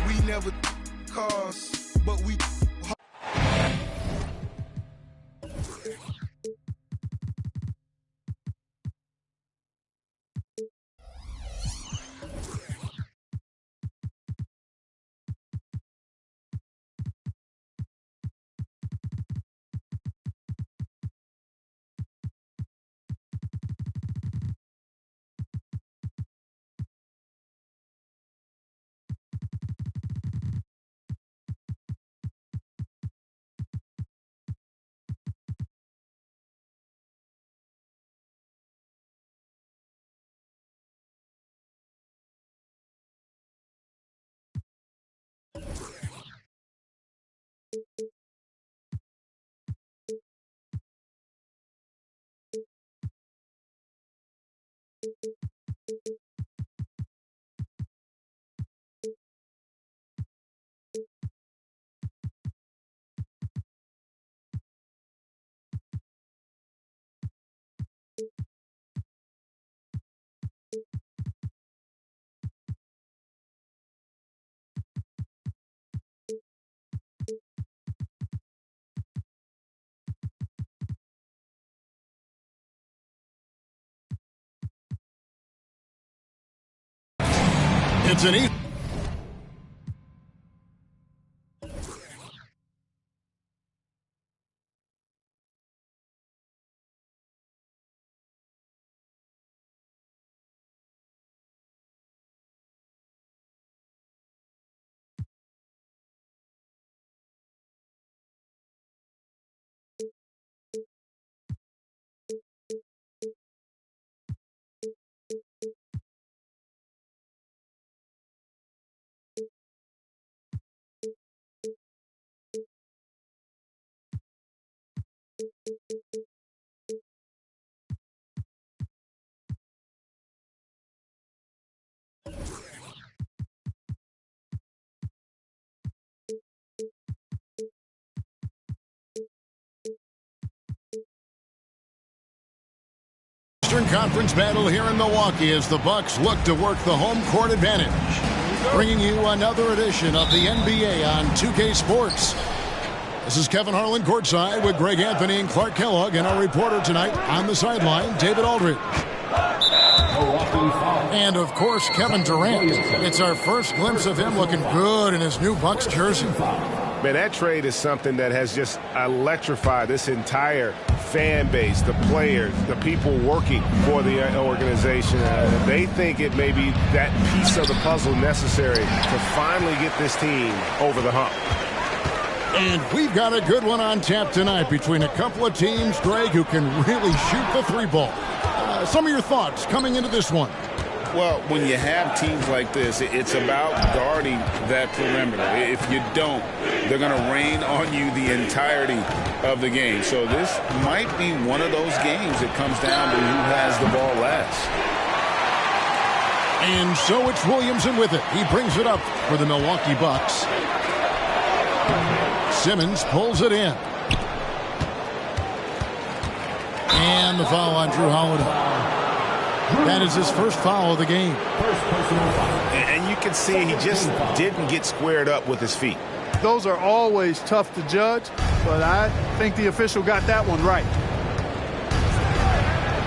We never cars, but we. It's an easy. Eastern Conference battle here in Milwaukee as the Bucks look to work the home court advantage. Bringing you another edition of the NBA on 2K Sports. This is Kevin Harlan courtside with Greg Anthony and Clark Kellogg, and our reporter tonight on the sideline, David Aldridge. And, of course, Kevin Durant. It's our first glimpse of him looking good in his new Bucks jersey. Man, that trade is something that has just electrified this entire fan base, the players, the people working for the organization. They think it may be that piece of the puzzle necessary to finally get this team over the hump. And we've got a good one on tap tonight between a couple of teams, Greg, who can really shoot the three ball. Some of your thoughts coming into this one. Well, when you have teams like this, it's about guarding that perimeter. If you don't, they're going to rain on you the entirety of the game. So this might be one of those games that comes down to who has the ball last. And so it's Williamson with it. He brings it up for the Milwaukee Bucks. Simmons pulls it in. And the foul on Drew Holiday. That is his first foul of the game. And you can see he just didn't get squared up with his feet. Those are always tough to judge, but I think the official got that one right.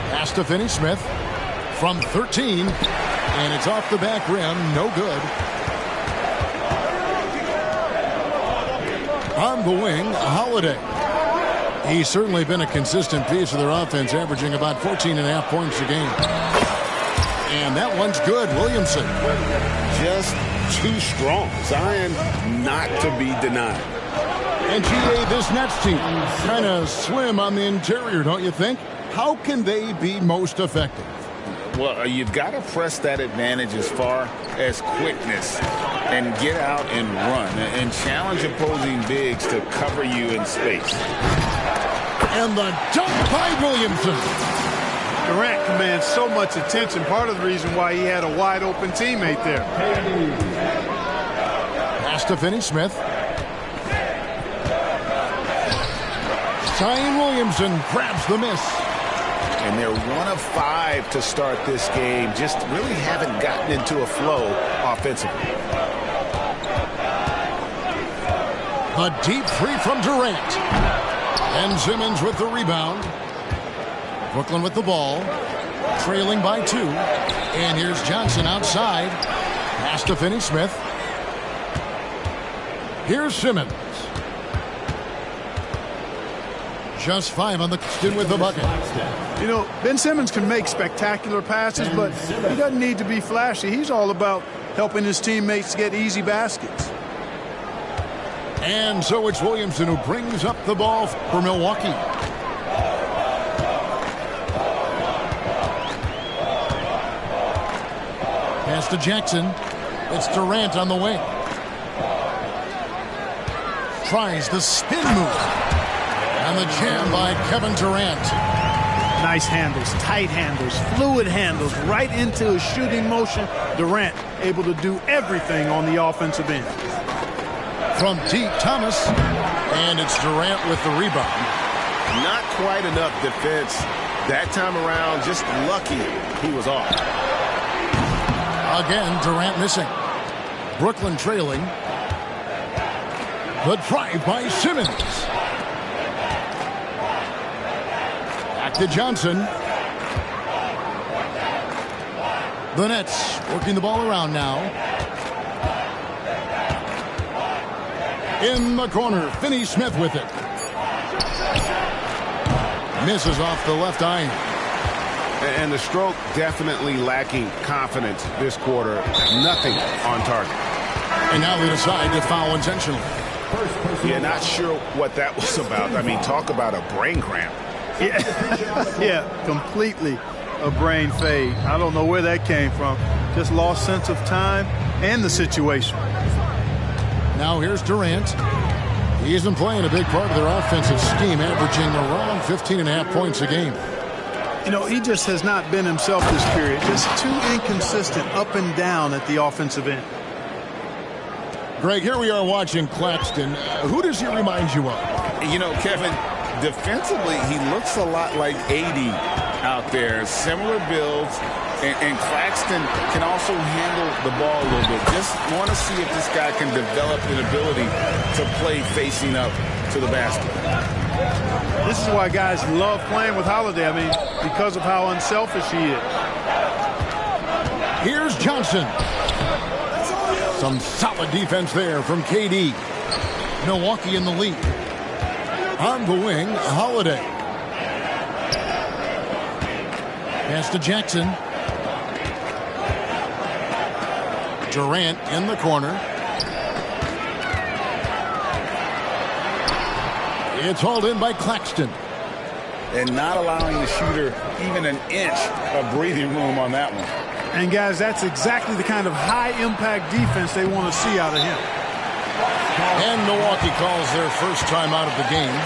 Pass to Finney-Smith from 13, and it's off the back rim. No good. On the wing, Holiday. He's certainly been a consistent piece of their offense, averaging about 14.5 points a game. And that one's good. Williamson. Just too strong. Zion not to be denied. And GA, this Nets team, kind of slim on the interior, don't you think? How can they be most effective? Well, you've got to press that advantage as far as quickness and get out and run and challenge opposing bigs to cover you in space. And the dunk by Williamson. Durant commands so much attention. Part of the reason why he had a wide open teammate there. Pass to Finney-Smith. Zion Williamson grabs the miss. and they're 1 of 5 to start this game. Just really haven't gotten into a flow offensively. A deep three from Durant. And Simmons with the rebound. Brooklyn with the ball. Trailing by 2. And here's Johnson outside. Pass to Finney-Smith. Here's Simmons. Just 5 on the with the bucket. You know, Ben Simmons can make spectacular passes, but he doesn't need to be flashy. He's all about helping his teammates get easy baskets. And so it's Williamson who brings up the ball for Milwaukee. Pass to Jackson. It's Durant on the wing. Tries the spin move. And the jam by Kevin Durant. Nice handles, tight handles, fluid handles, right into his shooting motion. Durant able to do everything on the offensive end. From deep, Thomas. And it's Durant with the rebound. Not quite enough defense that time around. Just lucky he was off. Again, Durant missing. Brooklyn trailing. The drive by Simmons. Back to Johnson. The Nets working the ball around now. In the corner, Finney-Smith with it. Misses off the left eye. And the stroke definitely lacking confidence this quarter. Nothing on target. And now they decide to foul intentionally. Yeah, not sure what that was about. I mean, talk about a brain cramp. Yeah, completely a brain fade. I don't know where that came from. Just lost sense of time and the situation. Now here's Durant. He isn't playing a big part of their offensive scheme, averaging around 15.5 points a game. You know, he just has not been himself this period. Just too inconsistent up and down at the offensive end. Greg, here we are watching Claxton. Who does he remind you of? You know, Kevin, defensively, he looks a lot like 80 out there. Similar builds. And Claxton can also handle the ball a little bit. Just want to see if this guy can develop an ability to play facing up to the basket. This is why guys love playing with Holiday. I mean, because of how unselfish he is. Here's Johnson. Some solid defense there from KD. Milwaukee in the lead. On the wing, Holiday. Pass to Jackson. Durant in the corner. It's hauled in by Claxton. And not allowing the shooter even an inch of breathing room on that one. And guys, that's exactly the kind of high-impact defense they want to see out of him. And Milwaukee calls their first time out of the game.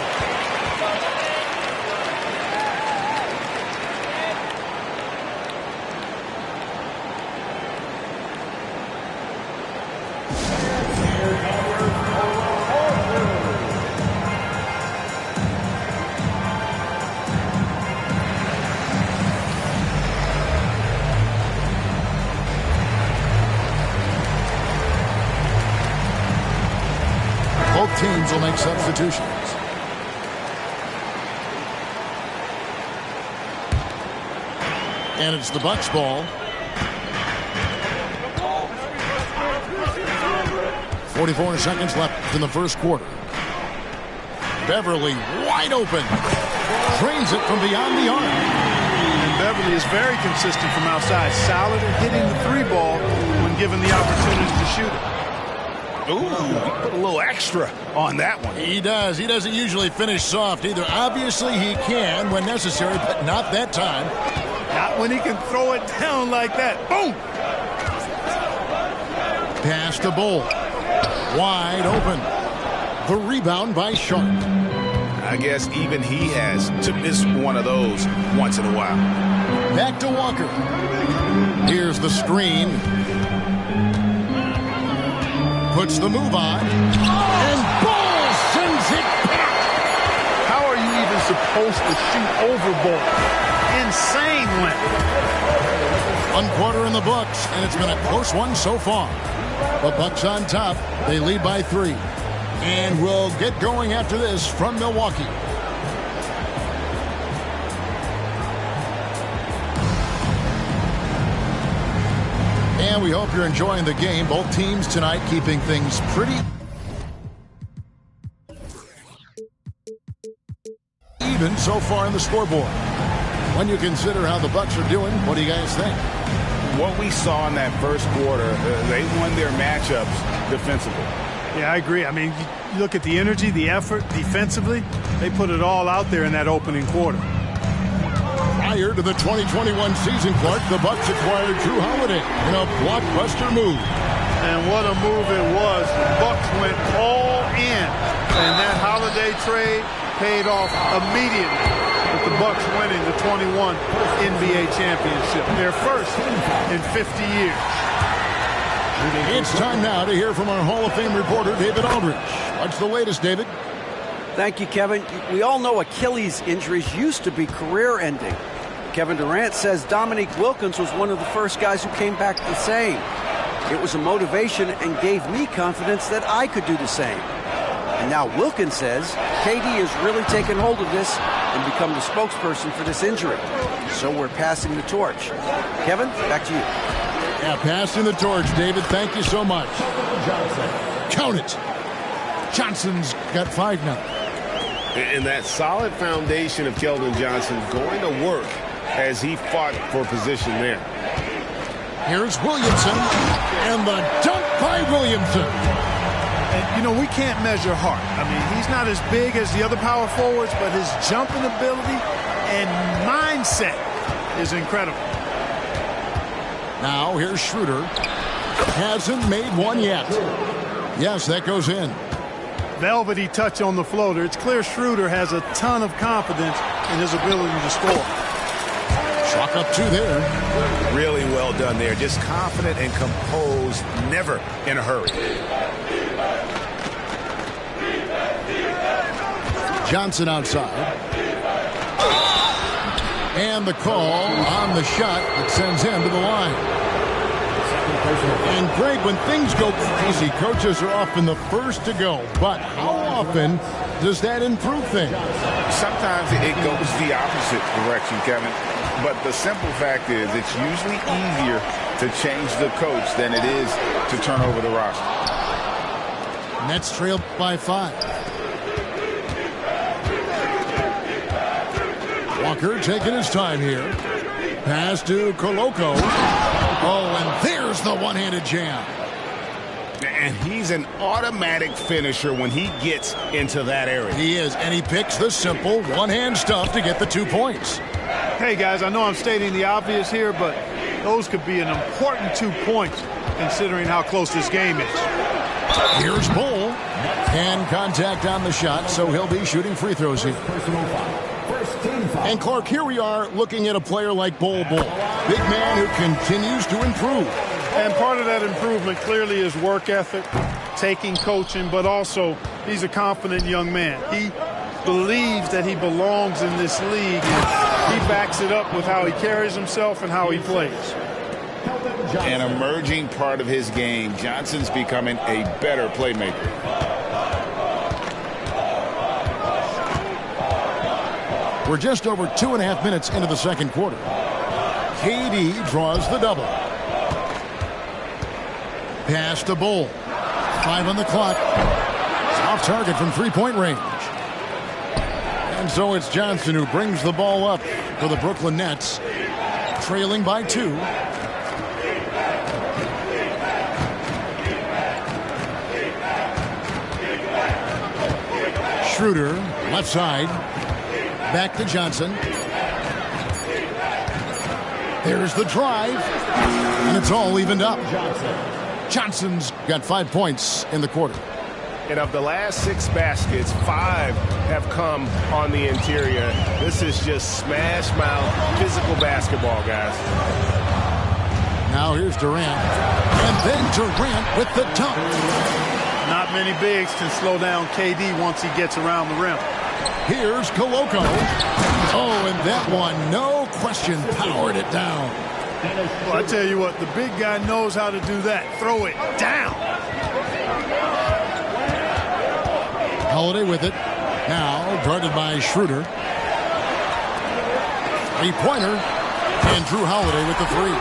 Both teams will make substitutions. And it's the Bucks ball. 44 seconds left in the first quarter. Beverly wide open. Drains it from beyond the arc. And Beverly is very consistent from outside. Solid at hitting the three ball when given the opportunity to shoot it. Ooh, he put a little extra on that one. He does. He doesn't usually finish soft either. Obviously, he can when necessary, but not that time. Not when he can throw it down like that. Boom! Pass to Bull. Wide open. The rebound by Sharp. I guess even he has to miss one of those once in a while. Back to Walker. Here's the screen. Puts the move on. And Bull sends it back. How are you even supposed to shoot over Bull? insane win. One quarter in the books, and it's been a close one so far. The Bucks on top. They lead by 3. And we'll get going after this from Milwaukee. And we hope you're enjoying the game. Both teams tonight keeping things pretty even so far in the scoreboard. When you consider how the Bucks are doing, what do you guys think? What we saw in that first quarter, they won their matchups defensively. Yeah, I agree. I mean, you look at the energy, the effort defensively, they put it all out there in that opening quarter. Prior to the 2021 season, Clark, the Bucks acquired Drew Holiday in a blockbuster move. And what a move it was. The Bucks went all in. And that Holiday trade paid off immediately with the Bucks winning the 21 NBA championship. Their first in 50 years. It's time now to hear from our Hall of Fame reporter, David Aldridge. What's the latest, David? Thank you, Kevin. We all know Achilles injuries used to be career-ending. Kevin Durant says Dominique Wilkins was one of the first guys who came back the same. It was a motivation and gave me confidence that I could do the same. And now Wilkins says KD has really taken hold of this and become the spokesperson for this injury. So we're passing the torch. Kevin, back to you. Yeah, passing the torch, David. Thank you so much. Count it. Johnson's got 5 now. And that solid foundation of Keldon Johnson going to work as he fought for position there. Here's Williamson, and the dunk by Williamson. And, you know, we can't measure heart. I mean, he's not as big as the other power forwards, but his jumping ability and mindset is incredible. Now, here's Schroeder. Hasn't made one yet. Yes, that goes in. Velvety touch on the floater. It's clear Schroeder has a ton of confidence in his ability to score. Chalk up 2 there. Really well done there. Just confident and composed, never in a hurry. Johnson outside. And the call on the shot that sends him to the line. And Greg, when things go crazy, coaches are often the first to go. But how often does that improve things? Sometimes it goes the opposite direction, Kevin. But the simple fact is it's usually easier to change the coach than it is to turn over the roster. Nets trail by 5. Walker taking his time here. Pass to Koloko. Oh, and there's the one-handed jam. And he's an automatic finisher when he gets into that area. He is, and he picks the simple one-hand stuff to get the 2 points. Hey, guys, I know I'm stating the obvious here, but those could be an important 2 points considering how close this game is. Here's Bull. And contact on the shot, so he'll be shooting free throws here. And Clark, here we are looking at a player like Bull. Big man who continues to improve. And part of that improvement clearly is work ethic, taking coaching, but also he's a confident young man. He believes that he belongs in this league, and he backs it up with how he carries himself and how he plays. An emerging part of his game. Johnson's becoming a better playmaker. We're just over 2.5 minutes into the second quarter. KD draws the double. Pass to Bull. 5 on the clock. Off target from 3-point range. And so it's Johnson who brings the ball up for the Brooklyn Nets. Trailing by 2. Schroeder, left side. Back to Johnson. There's the drive. And it's all evened up. Johnson's got 5 points in the quarter. And of the last 6 baskets, 5 have come on the interior. This is just smash mouth physical basketball, guys. Now here's Durant. And then Durant with the dunk. Not many bigs can slow down KD once he gets around the rim. Here's Koloko. Oh, and that one, no question, powered it down. Well, I tell you what, the big guy knows how to do that. Throw it down. Holiday with it. Now guarded by Schroeder. Three-pointer. And Drew Holiday with the three.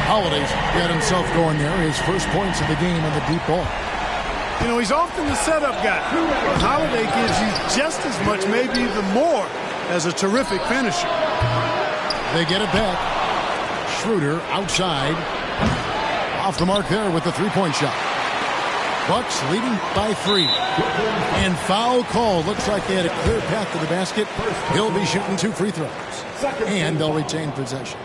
Holiday's got himself going there. His first points of the game on the deep ball. You know, he's often the setup guy. Holiday gives you just as much, maybe even more, as a terrific finisher. They get it back. Schroeder outside. Off the mark there with the three-point shot. Bucks leading by 3. And foul call. Looks like they had a clear path to the basket. He'll be shooting 2 free throws. And they'll retain possession.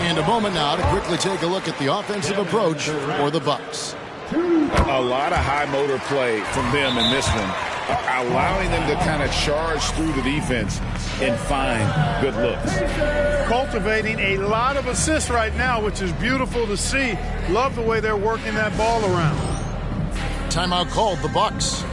And a moment now to quickly take a look at the offensive approach for the Bucks. A lot of high motor play from them in this one, allowing them to kind of charge through the defense and find good looks. Cultivating a lot of assists right now, which is beautiful to see. Love the way they're working that ball around. Timeout called, the Bucks.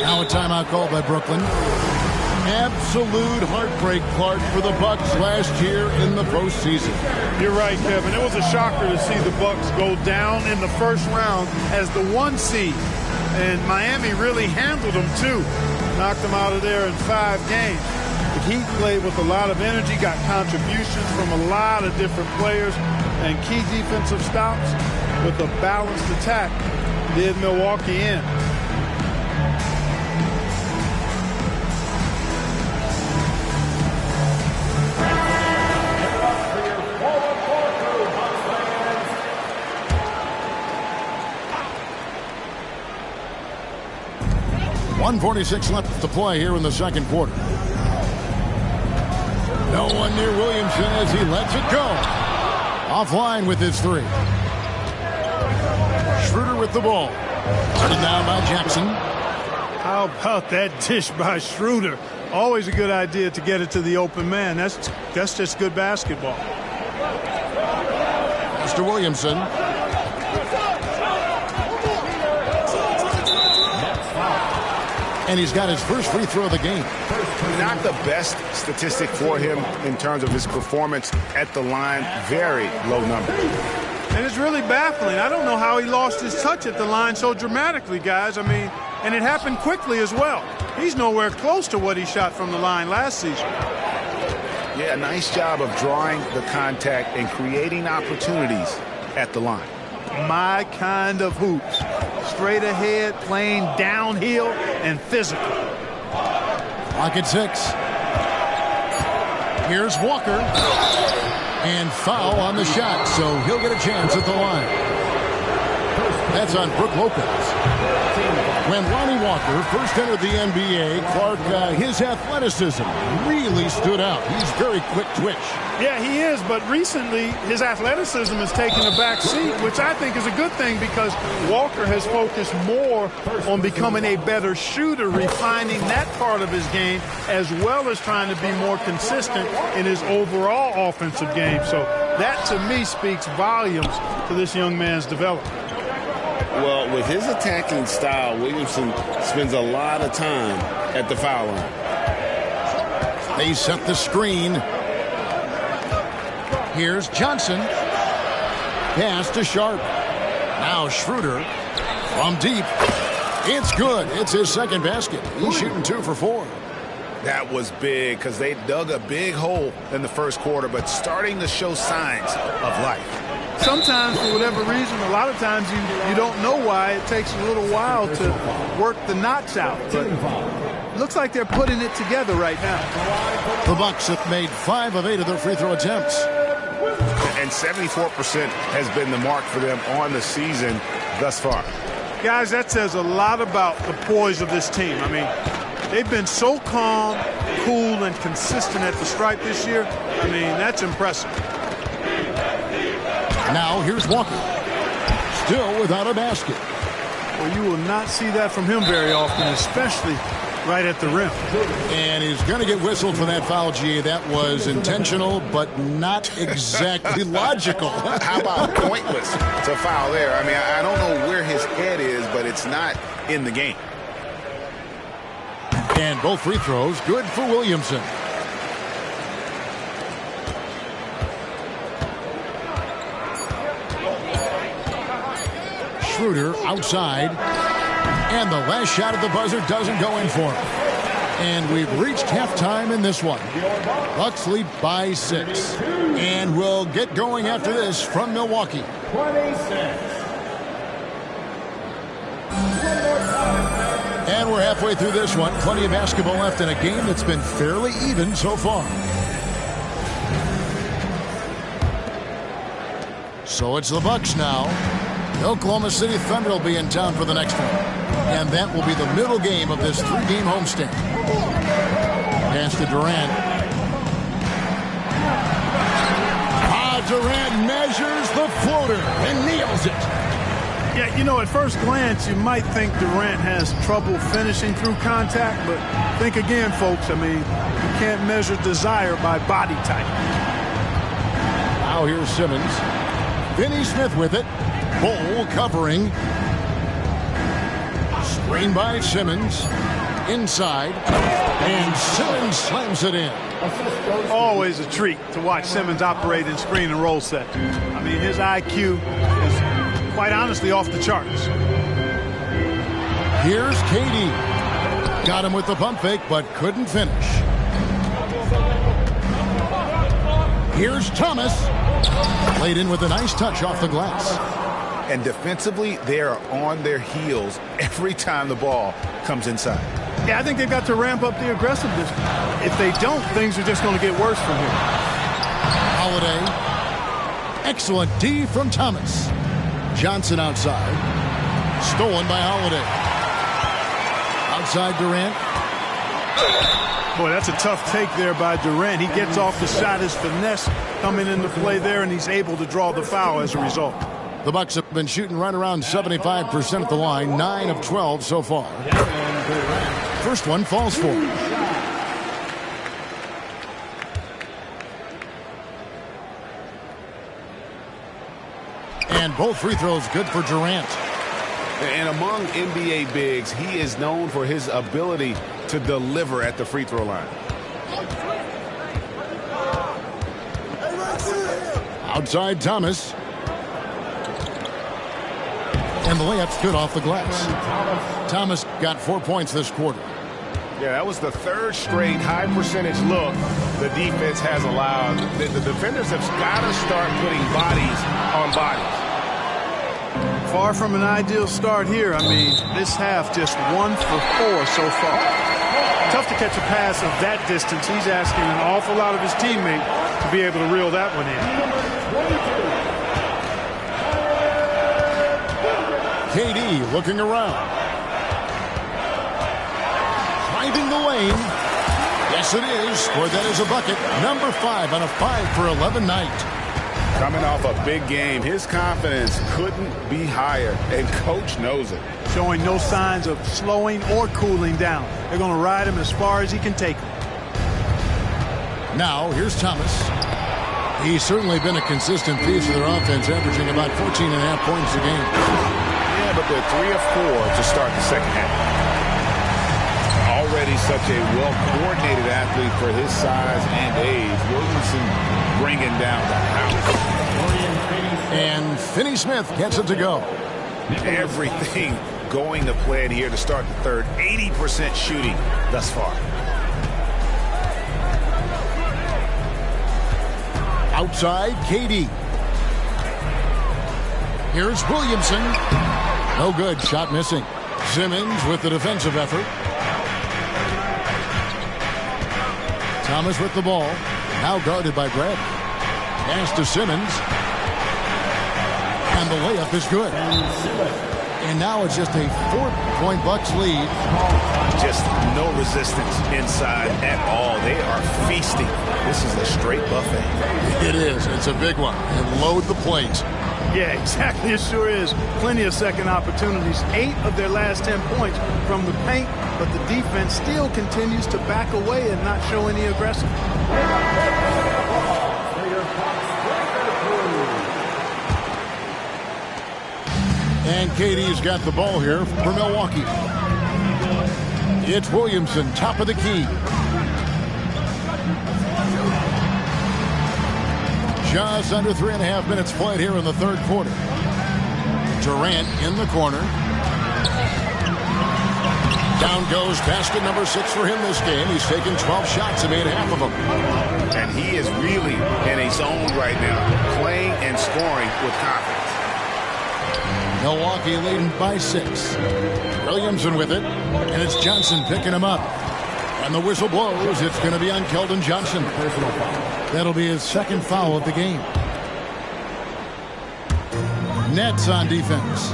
Now a timeout called by Brooklyn. Absolute heartbreak, Clark, for the Bucks last year in the postseason. You're right, Kevin. It was a shocker to see the Bucks go down in the first round as the 1 seed. And Miami really handled them, too. Knocked them out of there in 5 games. The Heat played with a lot of energy, got contributions from a lot of different players, and key defensive stops with a balanced attack did Milwaukee in. .146 left to play here in the second quarter. No one near Williamson as he lets it go. Offline with his 3. Schroeder with the ball. Started down by Jackson. How about that dish by Schroeder? Always a good idea to get it to the open man. That's just good basketball. Pass to Williamson. And he's got his first free throw of the game. Not the best statistic for him in terms of his performance at the line. Very low number. And it's really baffling. I don't know how he lost his touch at the line so dramatically, guys. I mean, and it happened quickly as well. He's nowhere close to what he shot from the line last season. Yeah, nice job of drawing the contact and creating opportunities at the line. My kind of hoops. Straight ahead, playing downhill, and physical. Clock at 6. Here's Walker. And foul on the shot, so he'll get a chance at the line. That's on Brook Lopez. When Lonnie Walker first entered the NBA, Clark, his athleticism really stood out. He's very quick twitch. Yeah, he is, but recently his athleticism has taken a back seat, which I think is a good thing because Walker has focused more on becoming a better shooter, refining that part of his game, as well as trying to be more consistent in his overall offensive game. So that, to me, speaks volumes to this young man's development. Well, with his attacking style, Williamson spends a lot of time at the foul line. They set the screen. Here's Johnson. Pass to Sharp. Now Schroeder from deep. It's good. It's his second basket. He's shooting 2 for 4. That was big because they dug a big hole in the first quarter, but starting to show signs of life. Sometimes, for whatever reason, a lot of times you don't know why. It takes a little while to work the knots out. But it looks like they're putting it together right now. The Bucks have made 5 of 8 of their free throw attempts. And 74% has been the mark for them on the season thus far. Guys, that says a lot about the poise of this team. I mean, they've been so calm, cool, and consistent at the stripe this year. I mean, that's impressive. Now here's Walker. Still without a basket. Well, you will not see that from him very often, especially right at the rim. And he's going to get whistled for that foul, G. That was intentional, but not exactly logical. How about pointless? It's a foul there. I mean, I don't know where his head is, but it's not in the game. And both free throws good for Williamson. Schroeder outside. And the last shot at the buzzer doesn't go in for him. And we've reached halftime in this one. Bucks lead by 6. And we'll get going after this from Milwaukee. 26. And we're halfway through this one. Plenty of basketball left in a game that's been fairly even so far. So it's the Bucks now. The Oklahoma City Thunder will be in town for the next one. And that will be the middle game of this 3-game homestand. Pass to Durant. Durant measures the floater and nails it. Yeah, you know, at first glance, you might think Durant has trouble finishing through contact, but think again, folks. I mean, you can't measure desire by body type. Now here's Simmons. Finney Smith with it. Bull covering. Screen by Simmons. Inside. And Simmons slams it in. Always a treat to watch Simmons operate in screen and roll set. I mean, his IQ is quite honestly off the charts. Here's KD. Got him with the pump fake, but couldn't finish. Here's Thomas. Played in with a nice touch off the glass. And defensively, they are on their heels every time the ball comes inside. Yeah, I think they've got to ramp up the aggressiveness. If they don't, things are just going to get worse from here. Holiday. Excellent D from Thomas. Johnson outside. Stolen by Holiday. Outside Durant. Boy, that's a tough take there by Durant. He gets off the shot. His finesse coming into play there, and he's able to draw the foul as a result. The Bucks have been shooting right around 75% at the line, 9 of 12 so far. First one falls for him. And both free throws good for Durant. And among NBA bigs, he is known for his ability to deliver at the free throw line. Outside Thomas. And the layup's good off the glass. Thomas got 4 points this quarter. Yeah, that was the third straight high percentage look the defense has allowed. The defenders have got to start putting bodies on bodies. Far from an ideal start here. I mean, this half just 1 for 4 so far. Tough to catch a pass of that distance. He's asking an awful lot of his teammate to be able to reel that one in. KD looking around. Driving the lane. Yes, it is. For that is a bucket. Number 5 on a 5 for 11 night. Coming off a big game, his confidence couldn't be higher, and coach knows it. Showing no signs of slowing or cooling down. They're going to ride him as far as he can take him. Now, here's Thomas. He's certainly been a consistent piece of their offense, averaging about 14.5 points a game. Yeah, but they're 3 of 4 to start the second half. Already such a well-coordinated athlete for his size and age. Williamson bringing down the house. And Finney Smith gets it to go. Everything going to plan here to start the third. 80% shooting thus far. Outside, KD. Here's Williamson. No good. Shot missing. Simmons with the defensive effort. Thomas with the ball. Now guarded by Brad. Pass to Simmons. And the layup is good. And now it's just a 4-point Bucks lead. Just no resistance inside at all. They are feasting. This is a straight buffet. It is. It's a big one. And load the plate. Yeah, exactly. It sure is. Plenty of second opportunities. 8 of their last 10 points from the paint, but the defense still continues to back away and not show any aggression. And KD's got the ball here for Milwaukee. It's Williamson, top of the key. Just under 3.5 minutes played here in the third quarter. Durant in the corner. Down goes basket number 6 for him this game. He's taken 12 shots and made half of them. And he is really in a zone right now, playing and scoring with confidence. Milwaukee leading by 6. Williamson with it, and it's Johnson picking him up. And the whistle blows. It's going to be on Keldon Johnson. Personal foul. That'll be his second foul of the game. Nets on defense.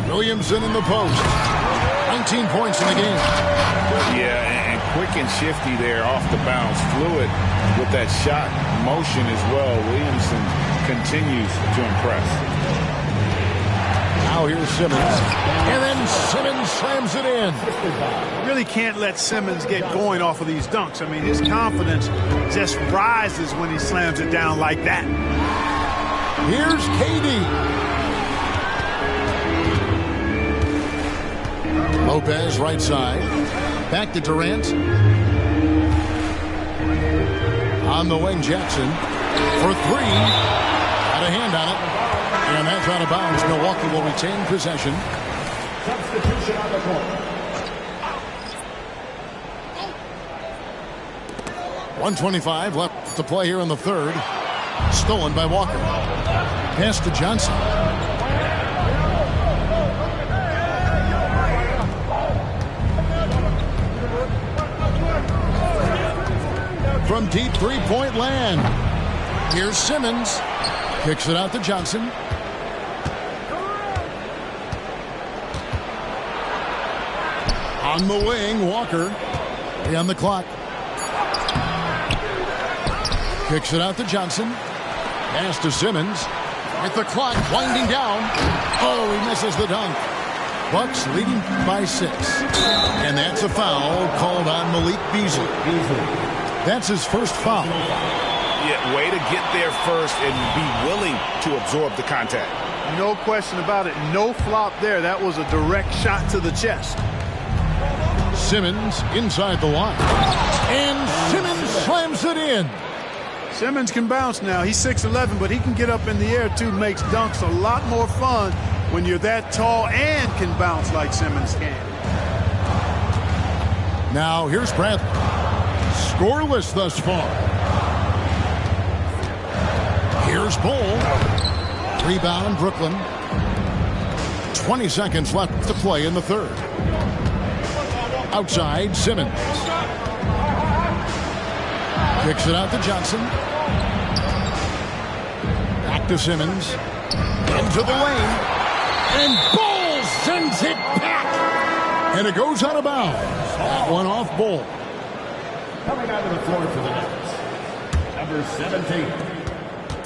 Williamson in the post. 19 points in the game. Yeah, and quick and shifty there off the bounce. Fluid with that shot motion as well. Williamson continues to impress. Now here's Simmons. And then Simmons slams it in. Really can't let Simmons get going off of these dunks. I mean, his confidence just rises when he slams it down like that. Here's KD. Lopez right side. Back to Durant. On the wing, Jackson for 3. Got a hand on it. And that's out of bounds. Milwaukee will retain possession. Substitution on the court. 1:25 left to play here in the third. Stolen by Walker. Pass to Johnson. From deep three-point land. Here's Simmons. Kicks it out to Johnson. On the wing, Walker. On the clock. Kicks it out to Johnson. Pass to Simmons. With the clock winding down. Oh, he misses the dunk. Bucks leading by 6. And that's a foul called on Malik Beasley. That's his first foul. Yeah, way to get there first and be willing to absorb the contact. No question about it. No flop there. That was a direct shot to the chest. Simmons inside the line. And Simmons slams it in. Simmons can bounce now. He's 6'11", but he can get up in the air too. Makes dunks a lot more fun when you're that tall and can bounce like Simmons can. Now here's Bradley. Scoreless thus far. Here's Bull. Rebound, Brooklyn. 20 seconds left to play in the third. Outside, Simmons. Kicks it out to Johnson. Back to Simmons. Into the lane. And Bull sends it back. And it goes out of bounds. That one off Bull. Coming out of the floor for the Nets, number 17,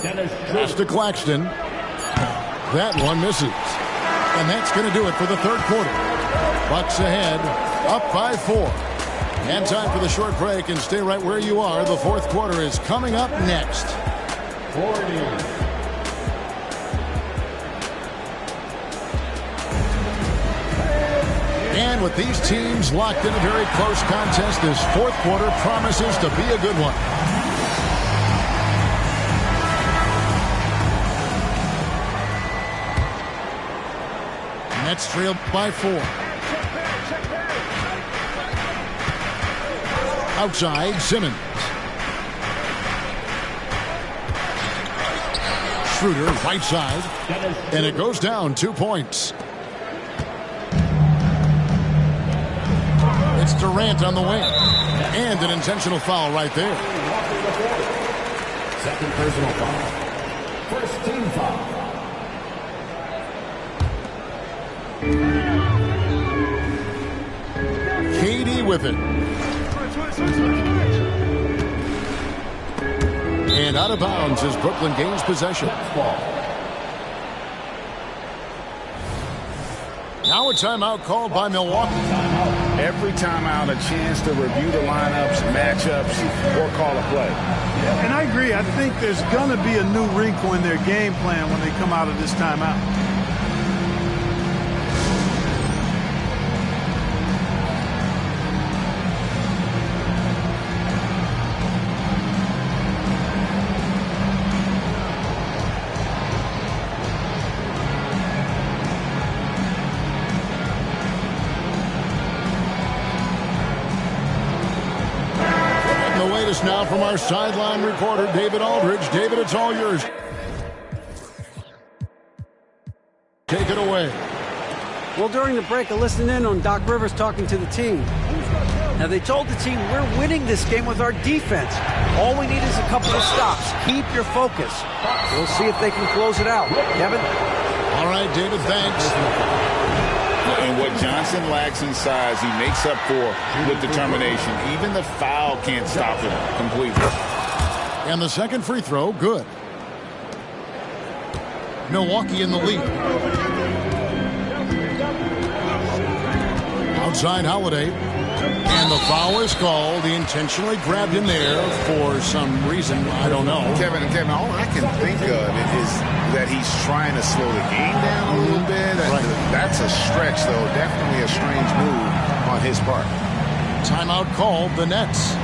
Dennis. Pass to Claxton. That one misses. And that's going to do it for the third quarter. Bucks ahead, up by 4. And time for the short break, and stay right where you are. The fourth quarter is coming up next. 40. And with these teams locked in a very close contest, this fourth quarter promises to be a good one. Nets trailed by 4. Outside, Simmons. Schroeder, right side. And it goes down 2 points. It's Durant on the wing. And an intentional foul right there. Second personal foul. First team foul. KD with it. And out of bounds as Brooklyn gains possession. Now a timeout called by Milwaukee. Every timeout a chance to review the lineups, matchups, or call a play. And I agree. I think there's going to be a new wrinkle in their game plan when they come out of this timeout. Now from our sideline reporter, David Aldridge. David, it's all yours. Take it away. Well, during the break, I listened in on Doc Rivers talking to the team. Now, they told the team, we're winning this game with our defense. All we need is a couple of stops. Keep your focus. We'll see if they can close it out. Kevin? All right, David, thanks. And what Johnson lacks in size, he makes up for with determination. Even the foul can't stop him completely. And the second free throw, good. Milwaukee in the lead. Outside Holiday. And the foul is called. He intentionally grabbed him there for some reason. I don't know. Kevin, all I can think of is that he's trying to slow the game down a little bit. Right. That's a stretch, though. Definitely a strange move on his part. Timeout called the Nets.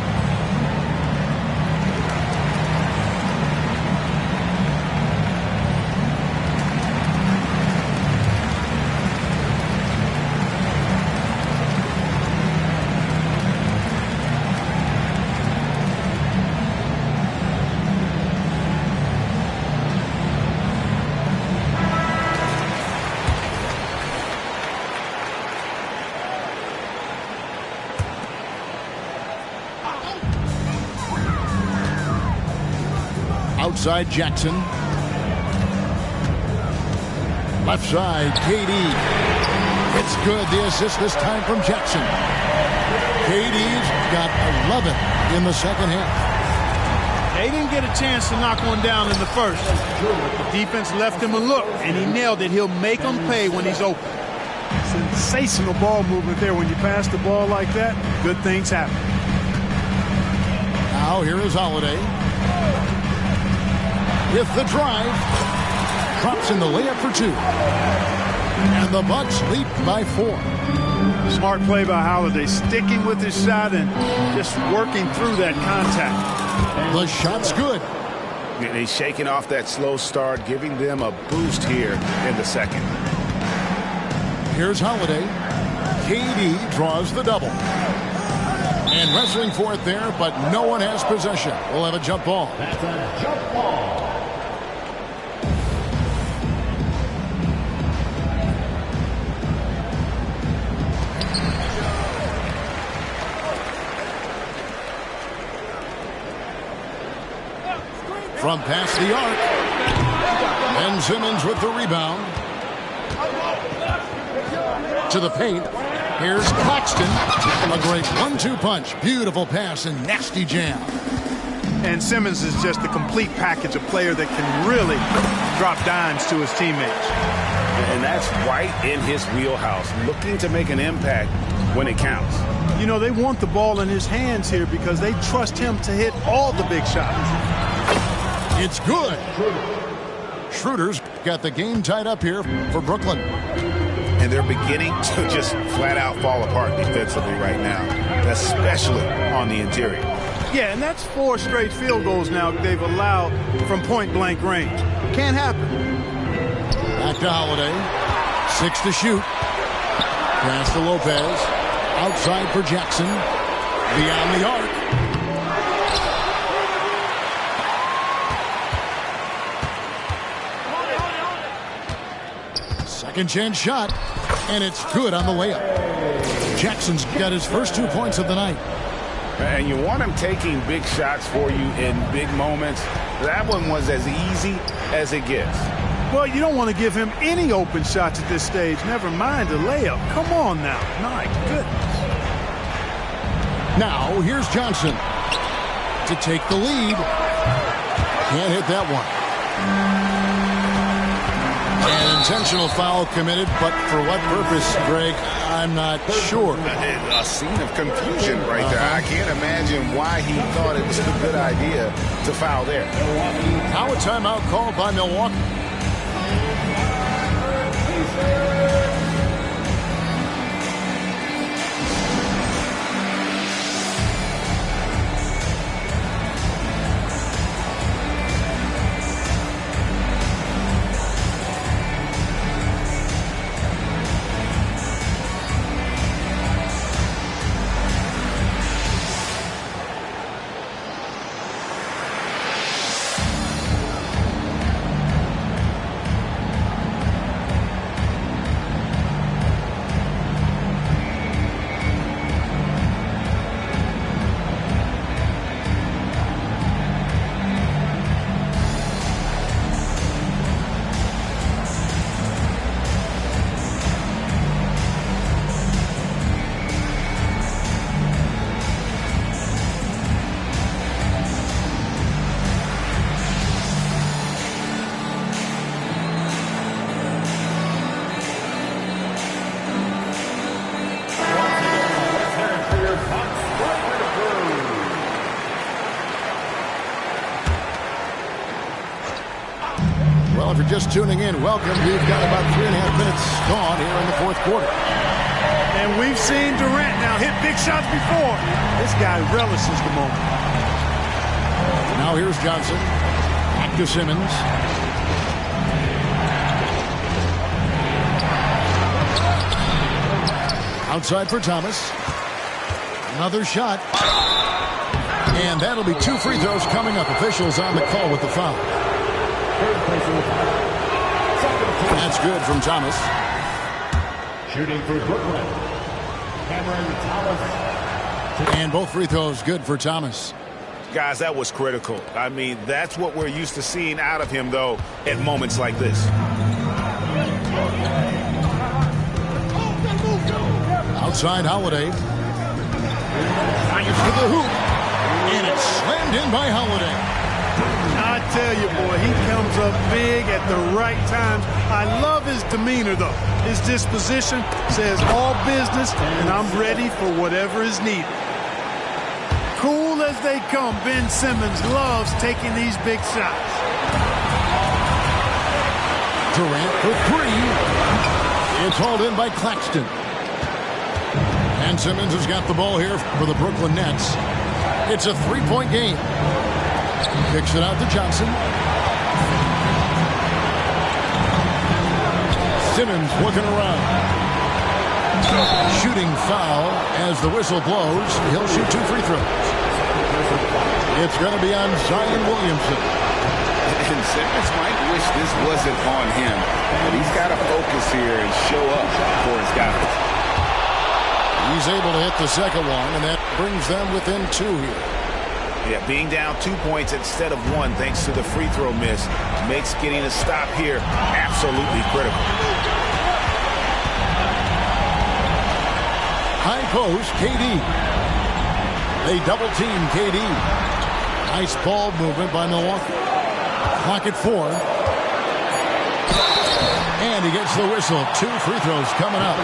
Outside Jackson. Left side, KD. It's good. The assist this time from Jackson. KD's got 11 in the second half. They didn't get a chance to knock one down in the first. The defense left him a look, and he nailed it. He'll make them pay when he's open. Sensational ball movement there. When you pass the ball like that, good things happen. Now here is Holiday. With the drive, drops in the layup for two. And the Bucks lead by 4. Smart play by Holiday, sticking with his shot and just working through that contact. The shot's good. And he's shaking off that slow start, giving them a boost here in the second. Here's Holiday. KD draws the double. And wrestling for it there, but no one has possession. We'll have a jump ball. That's a jump ball. From past the arc. Ben Simmons with the rebound. To the paint. Here's Claxton. A great 1-2 punch. Beautiful pass and nasty jam. And Simmons is just a complete package, a player that can really drop dimes to his teammates. And that's right in his wheelhouse, looking to make an impact when it counts. You know, they want the ball in his hands here because they trust him to hit all the big shots. It's good. Schroeder's got the game tied up here for Brooklyn. And they're beginning to just flat out fall apart defensively right now, especially on the interior. Yeah, and that's 4 straight field goals now they've allowed from point-blank range. Can't happen. Back to Holiday. 6 to shoot. Pass to Lopez. Outside for Jackson. Beyond the arc. Second chance shot, and it's good on the layup. Jackson's got his first 2 points of the night. And you want him taking big shots for you in big moments. That one was as easy as it gets. Well, you don't want to give him any open shots at this stage. Never mind a layup. Come on now. My goodness. Now, here's Johnson to take the lead. Can't hit that one. An intentional foul committed, but for what purpose, Greg? I'm not sure. A scene of confusion right there. I can't imagine why he thought it was a good idea to foul there. Now a timeout called by Milwaukee. Well, if you're just tuning in, welcome. We've got about 3.5 minutes gone here in the fourth quarter. And we've seen Durant now hit big shots before. This guy relishes the moment. Now here's Johnson. Back to Simmons. Outside for Thomas. Another shot. And that'll be 2 free throws coming up. Officials on the call with the foul. That's good from Thomas. Shooting for Brooklyn, Cameron Thomas. And both free throws good for Thomas. Guys, that was critical. I mean, that's what we're used to seeing out of him, though, at moments like this. Outside Holiday. Fires to the hoop. And it's slammed in by Holiday. I tell you, boy, he comes up big at the right times. I love his demeanor, though. His disposition says all business, and I'm ready for whatever is needed. Cool as they come, Ben Simmons loves taking these big shots. Durant for 3. It's hauled in by Claxton. And Simmons has got the ball here for the Brooklyn Nets. It's a 3-point game. Kicks it out to Johnson. Simmons looking around. Shooting foul as the whistle blows. He'll shoot 2 free throws. It's going to be on Zion Williamson. And Simmons might wish this wasn't on him, but he's got to focus here and show up for his guys. He's able to hit the second one, and that brings them within 2 here. Yeah, being down 2 points instead of 1 thanks to the free throw miss makes getting a stop here absolutely critical. High post, KD. They double team KD. Nice ball movement by Milwaukee. Clock at 4. And he gets the whistle. 2 free throws coming up.